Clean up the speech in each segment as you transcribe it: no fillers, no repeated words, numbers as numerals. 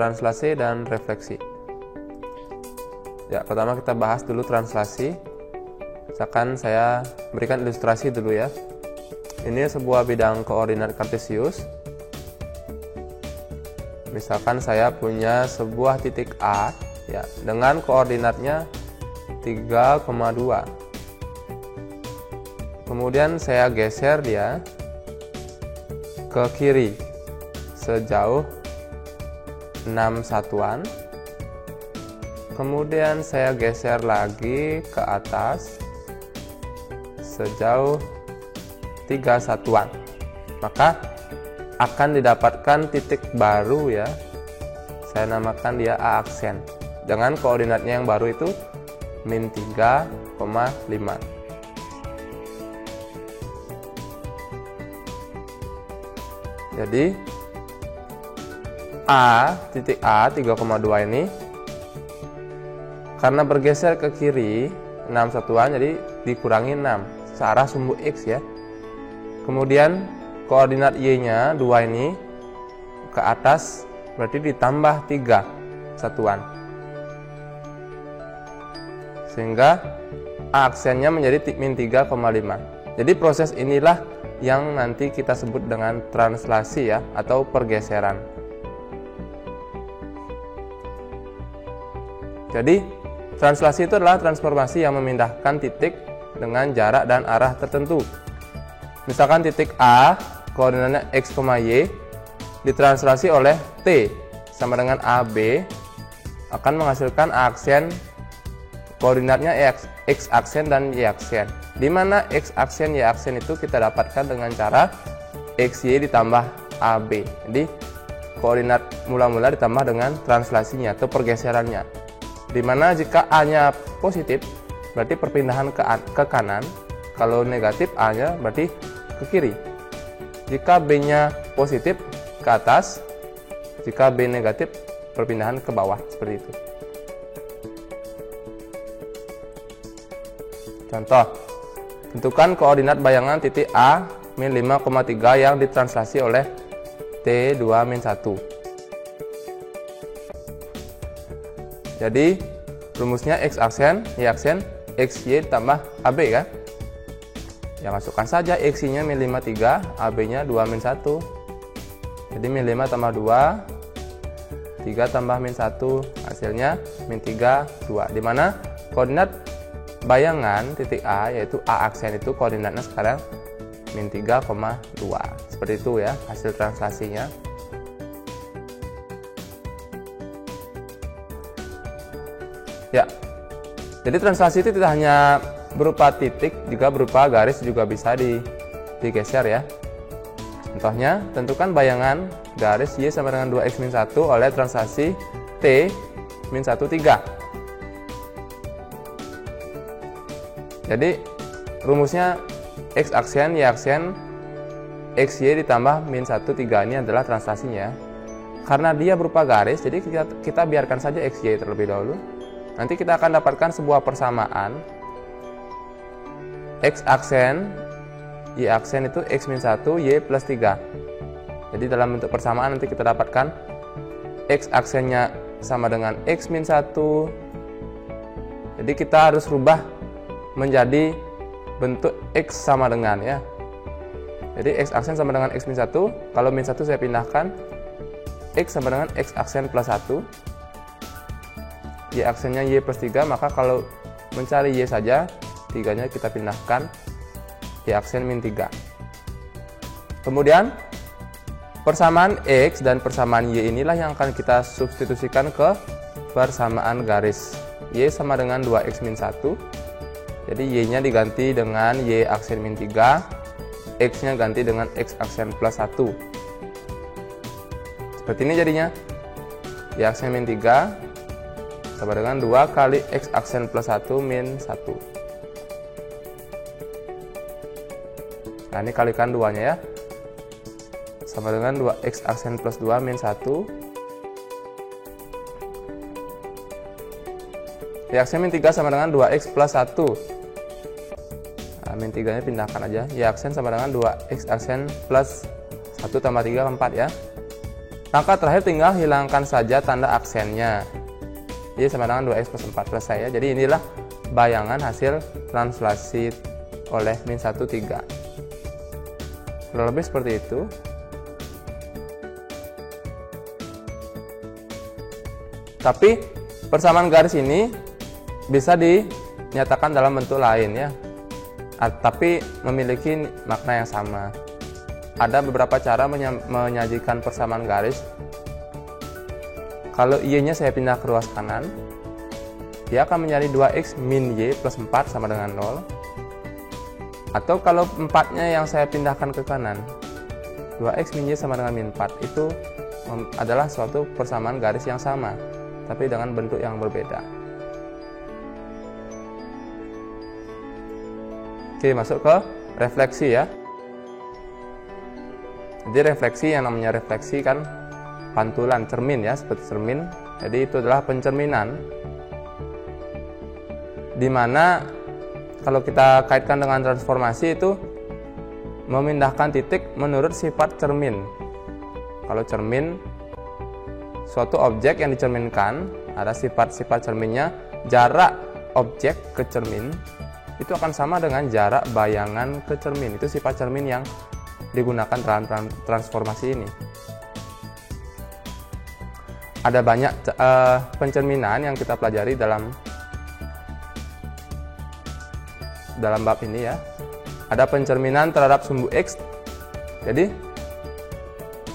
translasi dan refleksi. Ya, pertama kita bahas dulu translasi. Misalkan saya berikan ilustrasi dulu ya. Ini sebuah bidang koordinat kartesius. Misalkan saya punya sebuah titik A ya dengan koordinatnya 3,2. Kemudian saya geser dia ke kiri sejauh 6 satuan. Kemudian saya geser lagi ke atas sejauh 3 satuan. Maka akan didapatkan titik baru ya. Saya namakan dia A aksen. Dengan koordinatnya yang baru itu min 3,5. Jadi titik A 3,2 ini karena bergeser ke kiri 6 satuan, jadi dikurangi 6 searah sumbu X ya. Kemudian koordinat Y-nya 2 ini ke atas, berarti ditambah 3 satuan. Sehingga A aksennya menjadi min 3,5. Jadi proses inilah yang nanti kita sebut dengan translasi ya, atau pergeseran. Jadi translasi itu adalah transformasi yang memindahkan titik dengan jarak dan arah tertentu. Misalkan titik A, koordinatnya X, Y, ditranslasi oleh T sama dengan AB, akan menghasilkan A aksen, koordinatnya X aksen dan Y aksen. Di mana X aksen, Y aksen itu kita dapatkan dengan cara XY ditambah AB. Jadi koordinat mula-mula ditambah dengan translasinya atau pergeserannya. Dimana jika A-nya positif berarti perpindahan ke kanan, kalau negatif A-nya berarti ke kiri. Jika B-nya positif ke atas, jika B negatif perpindahan ke bawah, seperti itu. Contoh, tentukan koordinat bayangan titik A min 5,3 yang ditranslasi oleh T2 min 1. Jadi rumusnya X aksen, Y aksen, XY tambah AB kan? Ya masukkan saja XY nya min 5,3, AB nya 2 min 1. Jadi min 5 tambah 2, 3 tambah min 1, hasilnya min 3, 2. Dimana koordinat bayangan titik A yaitu A aksen itu koordinatnya sekarang min 3,2. Seperti itu ya hasil translasinya. Ya, jadi translasi itu tidak hanya berupa titik, juga berupa garis juga bisa digeser ya. Contohnya, tentukan bayangan garis Y sama dengan 2X min 1 oleh translasi T min 1, 3. Jadi, rumusnya X aksen, Y aksen, XY ditambah min 1, 3 ini adalah translasinya. Karena dia berupa garis, jadi kita biarkan saja XY terlebih dahulu. Nanti kita akan dapatkan sebuah persamaan X aksen, Y aksen itu X min 1, Y plus 3. Jadi dalam bentuk persamaan nanti kita dapatkan X aksennya sama dengan X min 1. Jadi kita harus rubah menjadi bentuk X sama dengan ya. Jadi X aksen sama dengan X min 1. Kalau min 1 saya pindahkan, X sama dengan X aksen plus 1. Y aksennya Y plus 3, maka kalau mencari Y saja, 3-nya kita pindahkan Y aksen min 3. Kemudian persamaan X dan persamaan Y inilah yang akan kita substitusikan ke persamaan garis. Y sama dengan 2X min 1. Jadi Y-nya diganti dengan Y aksen min 3, X-nya ganti dengan X aksen plus 1. Seperti ini jadinya. Y aksen min 3 sama dengan 2 kali X aksen plus 1 min 1. Nah ini kalikan 2-nya ya. Sama dengan 2X aksen plus 2 min 1. Y aksen min 3 sama dengan 2X plus 1. Nah, min 3-nya pindahkan aja. Y aksen sama dengan 2X aksen plus 1 tambah 3, 4 ya. Langkah terakhir tinggal hilangkan saja tanda aksennya. Y sama dengan 2x plus 4, selesai ya. Jadi inilah bayangan hasil translasi oleh min 1, 3. Kurang lebih seperti itu. Tapi persamaan garis ini bisa dinyatakan dalam bentuk lain ya. Tapi memiliki makna yang sama. Ada beberapa cara menyajikan persamaan garis. Kalau Y-nya saya pindah ke ruas kanan, dia akan menjadi 2x min Y plus 4 sama dengan 0. Atau kalau 4-nya yang saya pindahkan ke kanan, 2x min Y sama dengan min 4, itu adalah suatu persamaan garis yang sama, tapi dengan bentuk yang berbeda. Oke, masuk ke refleksi ya. Jadi refleksi, yang namanya refleksi kan pantulan, cermin ya, seperti cermin. Jadi itu adalah pencerminan, dimana kalau kita kaitkan dengan transformasi itu memindahkan titik menurut sifat cermin. Kalau cermin, suatu objek yang dicerminkan, ada sifat-sifat cerminnya, jarak objek ke cermin itu akan sama dengan jarak bayangan ke cermin. Itu sifat cermin yang digunakan dalam transformasi ini. Ada banyak pencerminan yang kita pelajari dalam bab ini ya. Ada pencerminan terhadap sumbu X. Jadi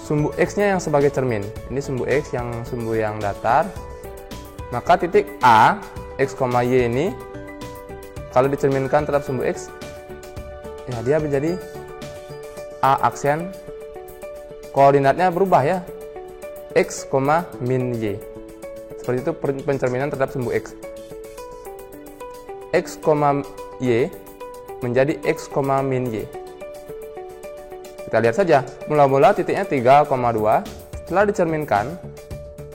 sumbu X-nya yang sebagai cermin. Ini sumbu X yang sumbu yang datar. Maka titik A, X, Y ini kalau dicerminkan terhadap sumbu X, ya dia menjadi A aksen, koordinatnya berubah ya, X, min Y. Seperti itu pencerminan terhadap sumbu X. X, Y menjadi X, min Y. Kita lihat saja, mula-mula titiknya 3,2, setelah dicerminkan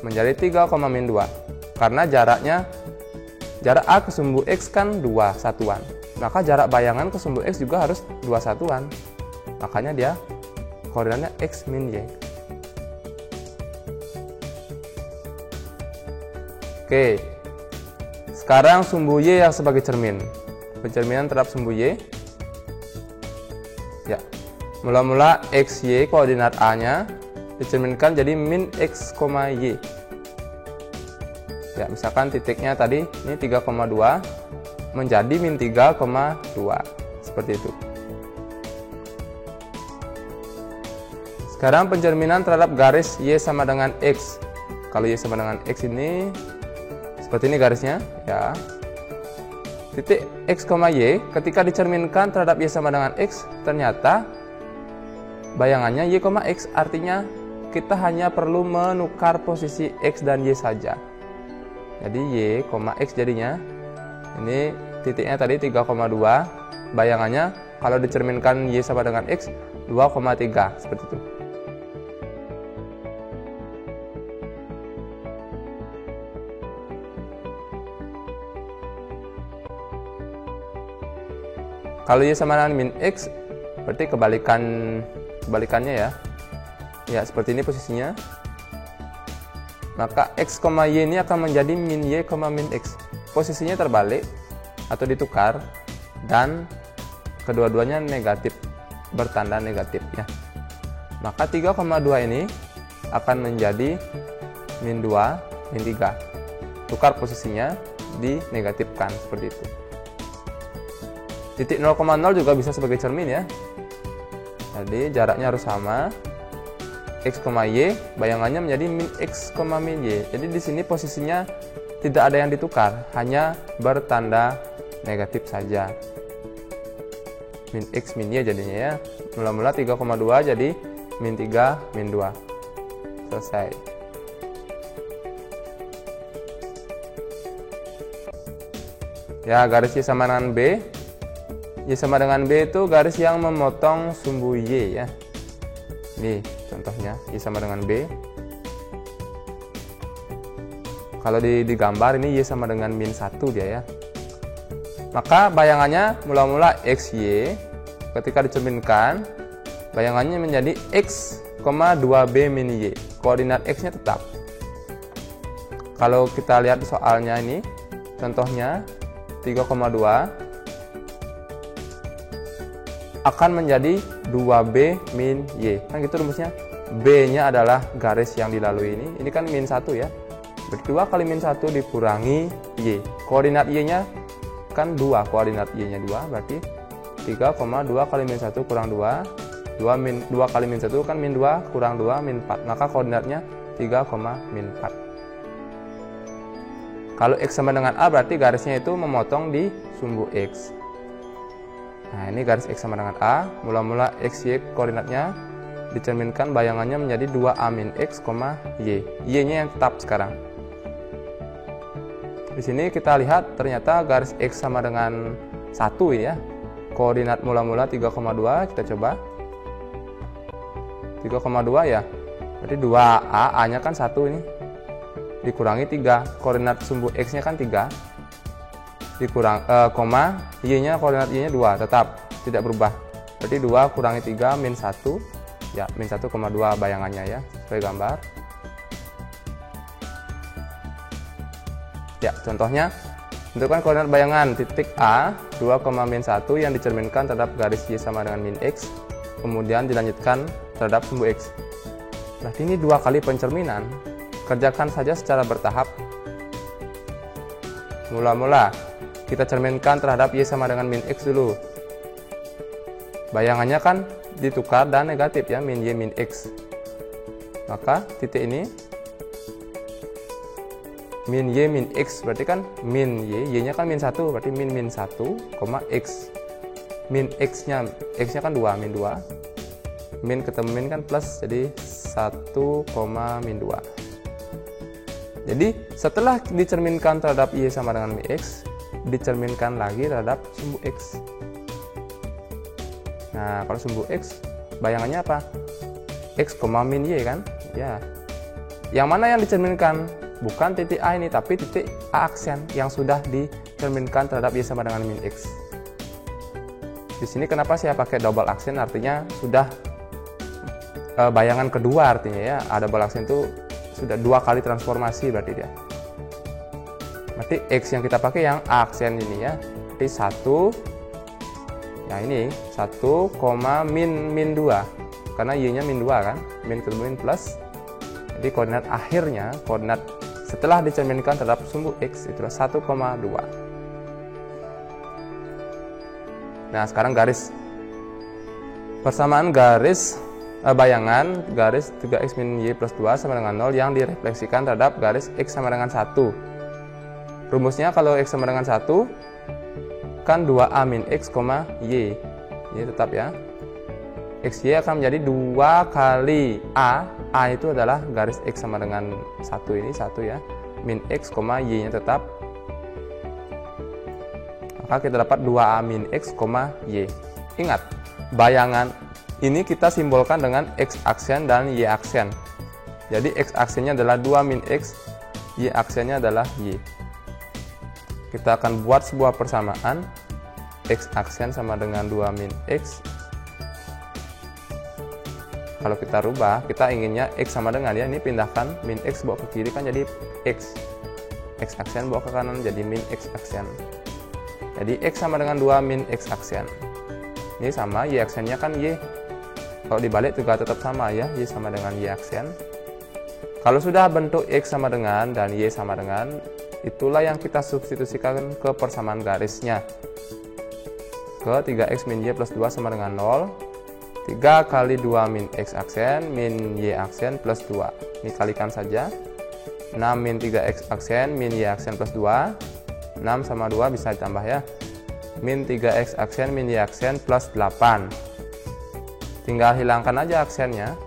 menjadi 3, min 2. Karena jarak A ke sumbu X kan 2 satuan. Maka jarak bayangan ke sumbu X juga harus 2 satuan. Makanya dia koordinatnya X, min Y. Oke. Sekarang sumbu Y yang sebagai cermin. Pencerminan terhadap sumbu Y. Ya. Mula-mula X, Y koordinat A-nya dicerminkan jadi min X, Y. Ya, misalkan titiknya tadi ini 3,2 menjadi min 3,2. Seperti itu. Sekarang pencerminan terhadap garis Y sama dengan X. Kalau Y sama dengan X ini seperti ini garisnya ya. Titik X, Y ketika dicerminkan terhadap Y sama dengan X, ternyata bayangannya Y, X, artinya kita hanya perlu menukar posisi X dan Y saja. Jadi Y, X jadinya ini titiknya tadi 3,2, bayangannya kalau dicerminkan Y sama dengan X 2,3, seperti itu. Kalau Y sama dengan min X, berarti kebalikannya ya. Ya, seperti ini posisinya. Maka X, Y ini akan menjadi min Y, min X. Posisinya terbalik atau ditukar, dan kedua-duanya negatif, bertanda negatif ya. Maka 3,2 ini akan menjadi min 2, min 3. Tukar posisinya, dinegatifkan seperti itu. Titik 0,0 juga bisa sebagai cermin ya. Jadi jaraknya harus sama. X, Y, bayangannya menjadi min X, min Y. Jadi di sini posisinya tidak ada yang ditukar, hanya bertanda negatif saja. Min X, min Y jadinya ya. Mula-mula 3,2 jadi min 3, min 2. Selesai. Ya, garis Y sama dengan B. Y sama dengan B itu garis yang memotong sumbu Y ya. Nih contohnya, Y sama dengan B. Kalau digambar ini Y sama dengan min 1 dia ya. Maka bayangannya mula-mula XY, ketika dicerminkan bayangannya menjadi X, 2B min Y. Koordinat X-nya tetap. Kalau kita lihat soalnya ini, contohnya 3,2 akan menjadi 2B min Y. Kan gitu rumusnya. B-nya adalah garis yang dilalui ini. Ini kan min 1 ya. Berarti 2 kali min 1 dikurangi Y. Koordinat Y-nya kan 2. Koordinat Y-nya 2. Berarti 3,2 kali min 1 kurang 2. 2 kali min 1 kan min 2 kurang 2 min 4. Maka koordinatnya 3, min 4. Kalau X sama dengan A berarti garisnya itu memotong di sumbu X. Nah, ini garis X sama dengan A. Mula-mula X, Y koordinatnya dicerminkan bayangannya menjadi 2A min X, Y. Y-nya yang tetap sekarang. Di sini kita lihat ternyata garis X sama dengan 1 ya. Koordinat mula-mula 3,2, kita coba. 3,2 ya. Berarti 2A, A-nya kan 1 ini. Dikurangi 3. Koordinat sumbu X-nya kan 3. Dikurang koma, Y-nya koordinat Y-nya 2, tetap tidak berubah. Berarti 2 kurangi 3 min 1. Ya, min 1,2 bayangannya ya, sesuai gambar. Ya, contohnya tentukan koordinat bayangan titik A 2, min 1 yang dicerminkan terhadap garis Y sama dengan min X, kemudian dilanjutkan terhadap sumbu X. Berarti ini 2 kali pencerminan. Kerjakan saja secara bertahap. Mula-mula kita cerminkan terhadap Y sama dengan min X dulu. Bayangannya kan ditukar dan negatif ya, min Y min X. Maka titik ini min Y min X berarti kan min Y, Y nya kan min 1 berarti min 1, X. Min X-nya kan 2, min 2. Min ketemu min kan plus, jadi 1, min 2. Jadi setelah dicerminkan terhadap Y sama dengan min X, dicerminkan lagi terhadap sumbu X. Nah, kalau sumbu X, bayangannya apa? X, min Y kan? Ya. Yang mana yang dicerminkan? Bukan titik A ini, tapi titik A aksen yang sudah dicerminkan terhadap Y sama dengan min X. Di sini kenapa saya pakai double aksen? Artinya sudah bayangan kedua artinya ya. Ada double aksen itu sudah 2 kali transformasi berarti dia. Berarti X yang kita pakai yang A aksen ini ya. Berarti 1, ya ini 1, min 2. Karena Y-nya min 2 kan. Min ketemu min plus. Jadi koordinat akhirnya, koordinat setelah dicerminkan terhadap sumbu X itulah 1,2. Nah, sekarang garis. Persamaan garis bayangan garis 3x min Y plus 2 sama dengan 0 yang direfleksikan terhadap garis X sama dengan 1. Rumusnya kalau X sama dengan 1 kan 2A min X, Y. Ini tetap ya. XY akan menjadi 2 kali A. A itu adalah garis X sama dengan 1 ini, 1 ya. Min X, Y nya tetap. Maka kita dapat 2A min X, Y. Ingat, bayangan ini kita simbolkan dengan X aksen dan Y aksen. Jadi X aksennya adalah 2 min X, Y aksennya adalah Y. Kita akan buat sebuah persamaan. X aksen sama dengan 2 min X. Kalau kita rubah, kita inginnya X sama dengan ya, ini pindahkan min X bawa ke kiri kan jadi X. X aksen bawa ke kanan jadi min X aksen. Jadi X sama dengan 2 min X aksen. Ini sama, Y aksennya kan Y. Kalau dibalik juga tetap sama ya, Y sama dengan Y aksen. Kalau sudah bentuk X sama dengan dan Y sama dengan, itulah yang kita substitusikan ke persamaan garisnya. Ke 3x min Y plus 2 sama dengan 0. 3 kali 2 min X aksen, min Y aksen plus 2. Ini kalikan saja. 6 min 3x aksen, min Y aksen plus 2. 6 sama 2 bisa ditambah ya. Min 3x aksen, min Y aksen plus 8. Tinggal hilangkan aja aksennya.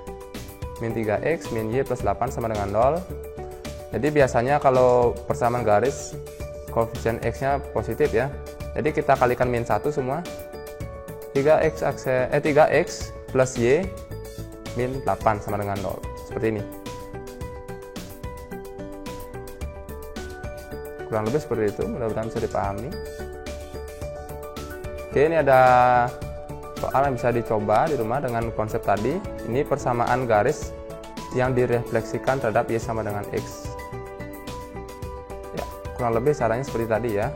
Min 3x, min Y plus 8 sama dengan 0. Jadi biasanya kalau persamaan garis, koefisien X-nya positif ya. Jadi kita kalikan min 1 semua. 3x plus Y min 8 sama dengan 0. Seperti ini. Kurang lebih seperti itu, mudah-mudahan bisa dipahami. Oke, ini ada soal yang bisa dicoba di rumah dengan konsep tadi. Ini persamaan garis yang direfleksikan terhadap Y sama dengan X. Ya, kurang lebih caranya seperti tadi ya.